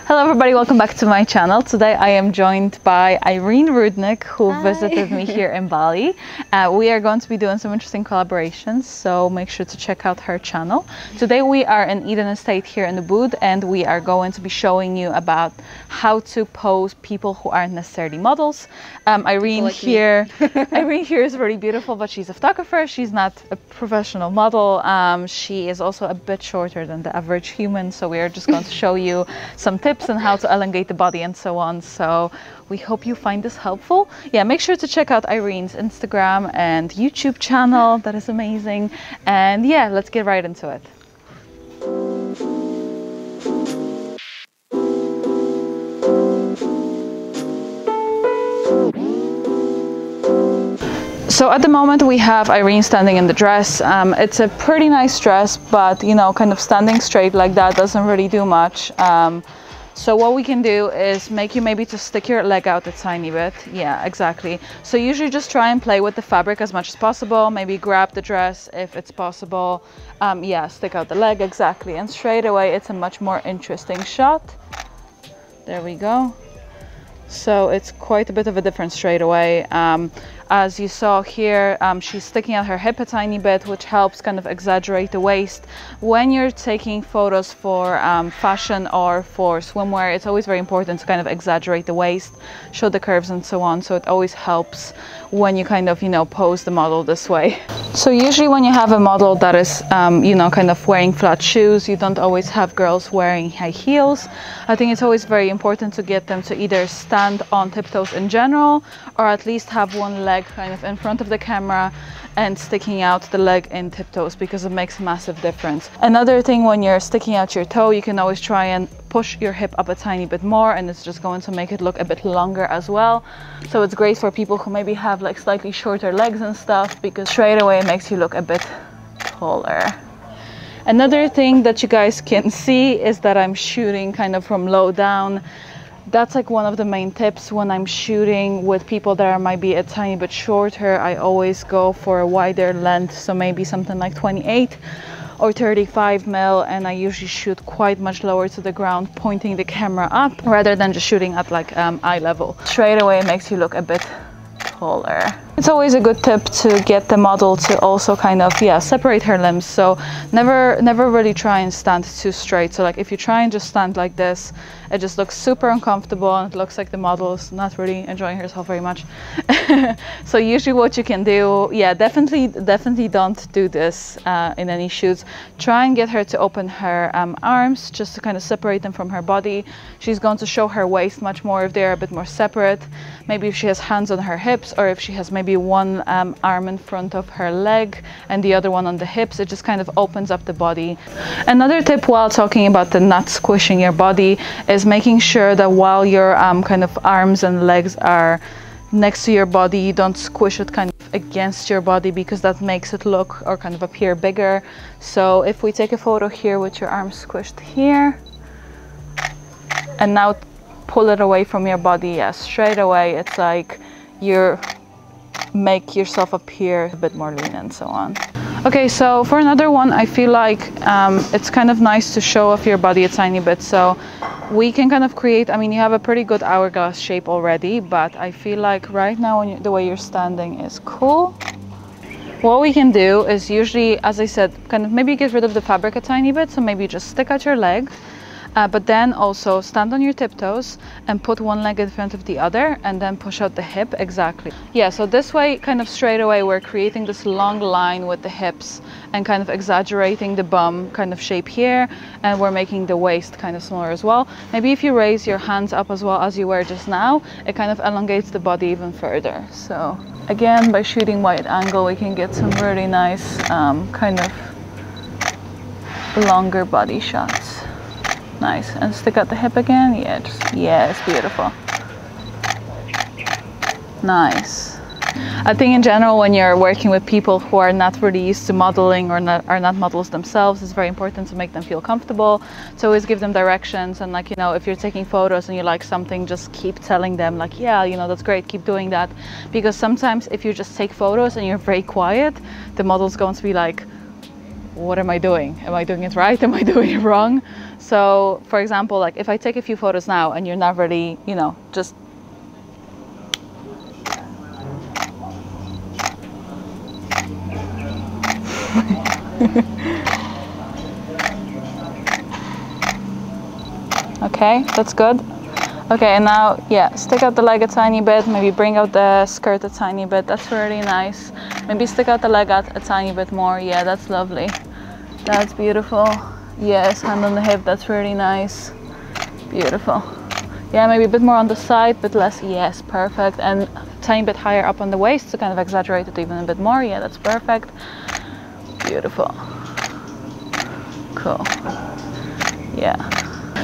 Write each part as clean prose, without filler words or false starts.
Hello everybody, welcome back to my channel. Today I am joined by Irene Rudnyk, who visited me here in Bali. We are going to be doing some interesting collaborations, so make sure to check out her channel. Today we are in Eden Estate here in the Ubud, and we are going to be showing you about how to pose people who aren't necessarily models. Irene here is really beautiful, but she's a photographer. She's not a professional model. She is also a bit shorter than the average human, so we are just going to show you some tips on how to elongate the body and so on. So we hope you find this helpful. Yeah, make sure to check out Irene's Instagram and YouTube channel. That is amazing. And yeah, let's get right into it. So at the moment we have Irene standing in the dress. It's a pretty nice dress, but you know, kind of standing straight like that doesn't really do much. So what we can do is make you maybe to stick your leg out a tiny bit. Yeah, exactly. So usually just try and play with the fabric as much as possible. Maybe grab the dress if it's possible. Yeah, stick out the leg, exactly. And straight away it's a much more interesting shot. There we go. So it's quite a bit of a difference straight away. As you saw here, she's sticking out her hip a tiny bit, which helps kind of exaggerate the waist. When you're taking photos for fashion or for swimwear, it's always very important to kind of exaggerate the waist, show the curves and so on. So it always helps when you kind of, you know, pose the model this way. So usually when you have a model that is, you know, kind of wearing flat shoes, you don't always have girls wearing high heels. I think it's always very important to get them to either stand on tiptoes in general, or at least have one leg kind of in front of the camera and sticking out the leg in tiptoes, because it makes a massive difference. Another thing, when you're sticking out your toe, you can always try and push your hip up a tiny bit more, and it's just going to make it look a bit longer as well. So it's great for people who maybe have like slightly shorter legs and stuff, because straight away it makes you look a bit taller. Another thing that you guys can see is that I'm shooting kind of from low down. That's like one of the main tips when I'm shooting with people that might be a tiny bit shorter. I always go for a wider length, so maybe something like 28 or 35 mil, and I usually shoot quite much lower to the ground, pointing the camera up rather than just shooting at like eye level. Straight away it makes you look a bit taller. It's always a good tip to get the model to also kind of, yeah, separate her limbs. So never really try and stand too straight. So like if you try and just stand like this, it just looks super uncomfortable, and it looks like the model is not really enjoying herself very much. So usually what you can do, yeah, definitely don't do this in any shoots. Try and get her to open her arms, just to kind of separate them from her body. She's going to show her waist much more if they're a bit more separate. Maybe if she has hands on her hips, or if she has maybe one arm in front of her leg and the other one on the hips, it just kind of opens up the body. Another tip while talking about the not squishing your body is making sure that while your kind of arms and legs are next to your body, you don't squish it kind of against your body, because that makes it look or kind of appear bigger. So if we take a photo here with your arms squished here, and now pull it away from your body, yeah, straight away it's like you're make yourself appear a bit more lean and so on. Okay, so for another one, I feel like it's kind of nice to show off your body a tiny bit. So we can kind of create, I mean, you have a pretty good hourglass shape already, but I feel like right now when the way you're standing is cool. What we can do is usually, as I said, kind of maybe get rid of the fabric a tiny bit. So maybe just stick out your leg. But then also stand on your tiptoes and put one leg in front of the other, and then push out the hip, exactly. Yeah, so this way kind of straight away we're creating this long line with the hips and kind of exaggerating the bum kind of shape here, and we're making the waist kind of smaller as well. Maybe if you raise your hands up as well as you were just now, it kind of elongates the body even further. So again, by shooting wide angle, we can get some really nice kind of longer body shots. Nice. And stick out the hip again. Yeah, yeah, it's beautiful. Nice. I think in general, when you're working with people who are not really used to modeling, or are not models themselves, it's very important to make them feel comfortable, to always give them directions. And like, you know, if you're taking photos and you like something, just keep telling them like, yeah, you know, that's great, keep doing that. Because sometimes if you just take photos and you're very quiet, the model's going to be like, what am I doing? Am I doing it right? Am I doing it wrong? So for example, like if I take a few photos now and you're not really, you know, just okay, that's good. Okay, and now, yeah, stick out the leg a tiny bit, maybe bring out the skirt a tiny bit. That's really nice. Maybe stick out the leg out a tiny bit more. Yeah, that's lovely. That's beautiful. Yes, hand on the hip, that's really nice. Beautiful. Yeah, maybe a bit more on the side, but less. Yes, perfect. And a tiny bit higher up on the waist to kind of exaggerate it even a bit more. Yeah, that's perfect. Beautiful. Cool. Yeah.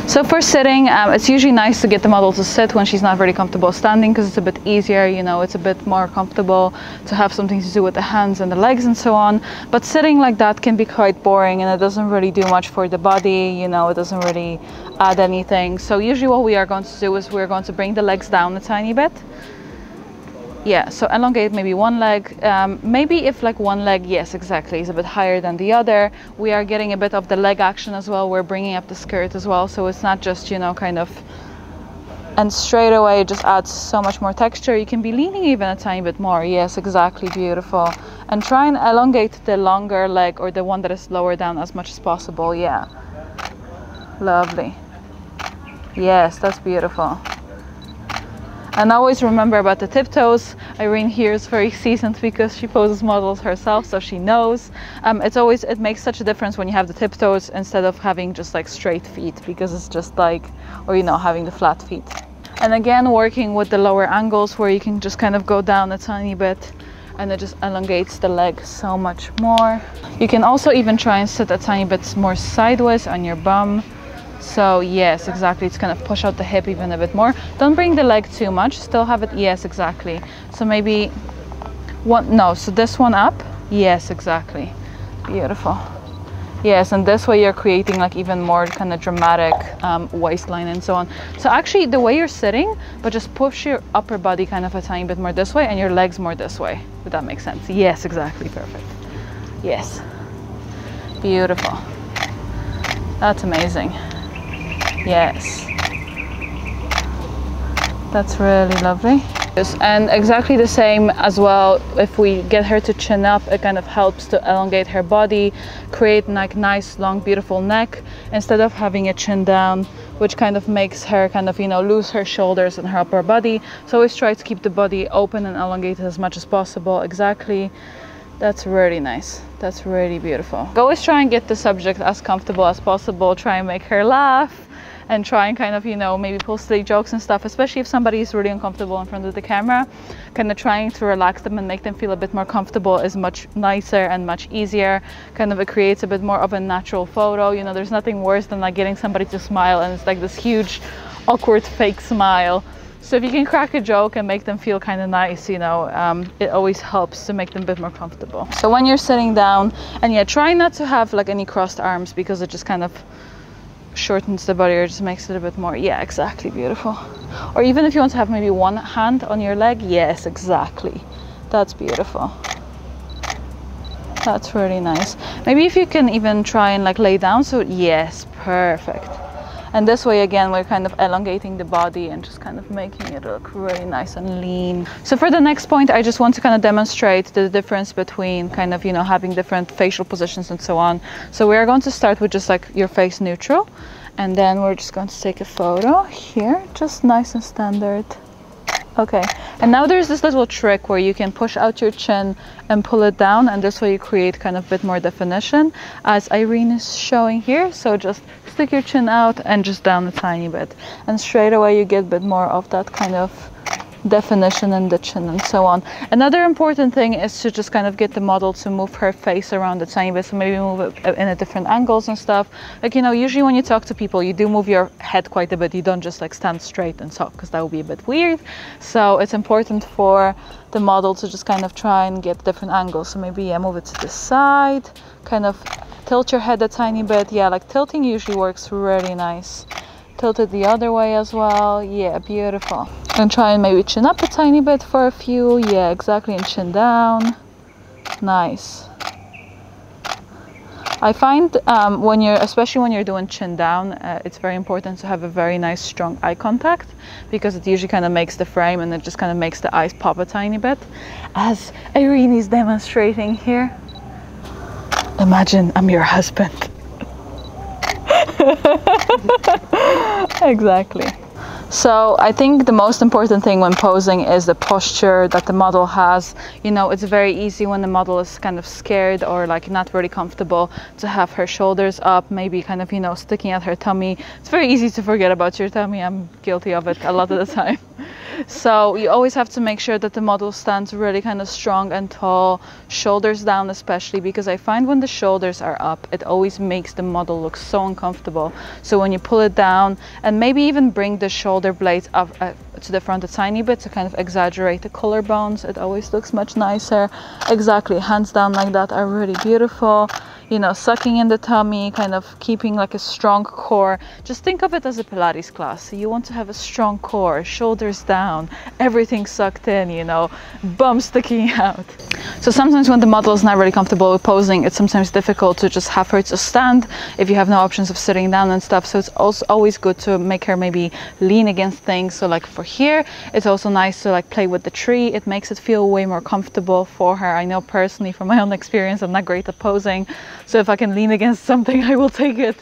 So for sitting, it's usually nice to get the model to sit when she's not really comfortable standing, because it's a bit easier, you know, it's a bit more comfortable to have something to do with the hands and the legs and so on. But sitting like that can be quite boring, and it doesn't really do much for the body, you know, it doesn't really add anything. So usually what we are going to do is we're going to bring the legs down a tiny bit. Yeah, so elongate maybe one leg. Maybe if like one leg, yes, exactly, is a bit higher than the other, we are getting a bit of the leg action as well. We're bringing up the skirt as well, so it's not just, you know, kind of, and straight away it just adds so much more texture. You can be leaning even a tiny bit more. Yes, exactly, beautiful. And try and elongate the longer leg, or the one that is lower down, as much as possible. Yeah, lovely. Yes, that's beautiful. And always remember about the tiptoes. Irene here is very seasoned because she poses models herself, so she knows. It makes such a difference when you have the tiptoes instead of having just like straight feet, because it's just like, or you know, having the flat feet. And again, working with the lower angles where you can just kind of go down a tiny bit, and it just elongates the leg so much more. You can also even try and sit a tiny bit more sideways on your bum. So yes, exactly, it's kind of push out the hip even a bit more. Don't bring the leg too much, still have it. Yes, exactly. So maybe one, no, so this one up. Yes, exactly, beautiful. Yes, and this way you're creating like even more kind of dramatic waistline and so on. So actually the way you're sitting, but just push your upper body kind of a tiny bit more this way and your legs more this way, if that makes sense. Yes, exactly, perfect. Yes, beautiful. That's amazing. Yes, that's really lovely. And exactly the same as well, if we get her to chin up, it kind of helps to elongate her body, create like nice long beautiful neck, instead of having a chin down, which kind of makes her kind of, you know, lose her shoulders and her upper body. So always try to keep the body open and elongated as much as possible. Exactly. That's really nice. That's really beautiful. Always try and get the subject as comfortable as possible. Try and make her laugh, and try and kind of, you know, maybe pull silly jokes and stuff, especially if somebody is really uncomfortable in front of the camera. Kind of trying to relax them and make them feel a bit more comfortable is much nicer and much easier. Kind of it creates a bit more of a natural photo. You know, there's nothing worse than like getting somebody to smile and it's like this huge awkward fake smile. So if you can crack a joke and make them feel kind of nice, you know, it always helps to make them a bit more comfortable. So when you're sitting down, and yeah, try not to have like any crossed arms, because it just kind of shortens the body or just makes it a bit more. Yeah, exactly, beautiful. Or even if you want to have maybe one hand on your leg. Yes, exactly, that's beautiful. That's really nice. Maybe if you can even try and like lay down. So yes, perfect. And this way again, we're kind of elongating the body and just kind of making it look really nice and lean. So for the next point, I just want to kind of demonstrate the difference between kind of, you know, having different facial positions and so on. So we are going to start with just like your face neutral, and then we're just going to take a photo here, just nice and standard. Okay, and now there's this little trick where you can push out your chin and pull it down, and this way you create kind of a bit more definition, as Irene is showing here. So just stick your chin out and just down a tiny bit, and straight away you get a bit more of that kind of definition in the chin and so on. Another important thing is to just kind of get the model to move her face around a tiny bit, so maybe move it in a different angles and stuff. Like, you know, usually when you talk to people, you do move your head quite a bit. You don't just like stand straight and talk, because that would be a bit weird. So it's important for the model to just kind of try and get different angles. So maybe, yeah, move it to the side, kind of tilt your head a tiny bit. Yeah, like tilting usually works really nice. Tilt it the other way as well. Yeah, beautiful. And try and maybe chin up a tiny bit for a few. Yeah, exactly, and chin down. Nice. I find especially when you're doing chin down, it's very important to have a very nice strong eye contact, because it usually kind of makes the frame, and it just kind of makes the eyes pop a tiny bit, as Irene is demonstrating here. Imagine I'm your husband. Exactly. So I think the most important thing when posing is the posture that the model has. You know, it's very easy when the model is kind of scared or like not really comfortable to have her shoulders up, maybe kind of, you know, sticking at her tummy. It's very easy to forget about your tummy. I'm guilty of it a lot of the time. So you always have to make sure that the model stands really kind of strong and tall, shoulders down especially, because I find when the shoulders are up, it always makes the model look so uncomfortable. So when you pull it down, and maybe even bring the shoulder blades up to the front a tiny bit to kind of exaggerate the collarbones, it always looks much nicer. Exactly, hands down like that are really beautiful. You know, sucking in the tummy, kind of keeping like a strong core. Just think of it as a Pilates class. So you want to have a strong core, shoulders down, everything sucked in, you know, bum sticking out. So sometimes when the model is not really comfortable with posing, it's sometimes difficult to just have her to stand if you have no options of sitting down and stuff. So it's also always good to make her maybe lean against things. So like for here, it's also nice to like play with the tree. It makes it feel way more comfortable for her. I know personally from my own experience, I'm not great at posing. So if I can lean against something, I will take it.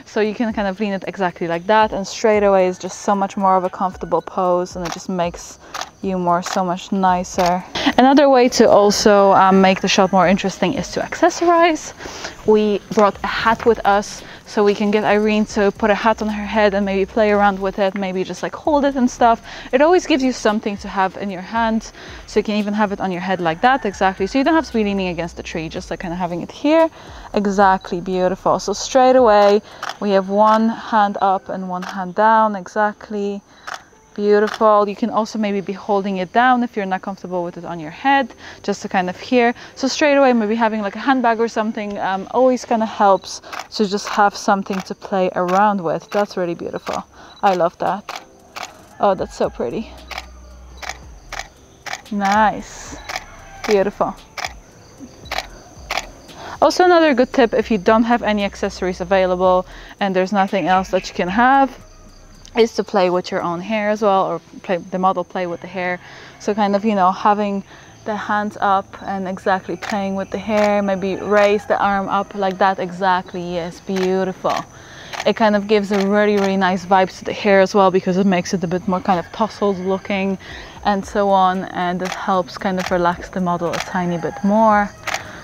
So you can kind of lean it exactly like that, and straight away is just so much more of a comfortable pose, and it just makes you so much nicer. Another way to also make the shot more interesting is to accessorize. We brought a hat with us, so we can get Irene to put a hat on her head and maybe play around with it, maybe just like hold it and stuff. It always gives you something to have in your hand, so you can even have it on your head like that, exactly. So you don't have to be leaning against the tree, just like kind of having it here. Exactly, beautiful. So straight away we have one hand up and one hand down, exactly. Beautiful. You can also maybe be holding it down if you're not comfortable with it on your head, just to kind of here. So straight away, maybe having like a handbag or something always kind of helps to just have something to play around with. That's really beautiful. I love that. Oh, that's so pretty. Nice. Beautiful. Also, another good tip, if you don't have any accessories available and there's nothing else that you can have, is to play with your own hair as well, or the model play with the hair. So kind of, you know, having the hands up and exactly playing with the hair, maybe raise the arm up like that, exactly, yes, beautiful. It kind of gives a really nice vibe to the hair as well, because it makes it a bit more kind of tousled looking and so on, and it helps kind of relax the model a tiny bit more.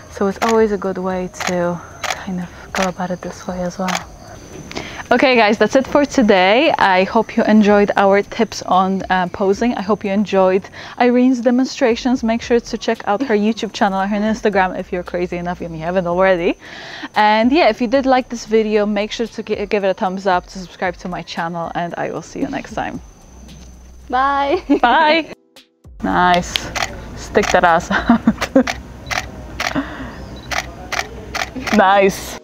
So it's always a good way to kind of go about it this way as well. Okay guys, that's it for today. I hope you enjoyed our tips on posing. I hope you enjoyed Irene's demonstrations. Make sure to check out her YouTube channel and her Instagram if you're crazy enough and you haven't already. And yeah, if you did like this video, make sure to give it a thumbs up, to subscribe to my channel, and I will see you next time. Bye. Bye. Nice. Stick that ass out. Nice.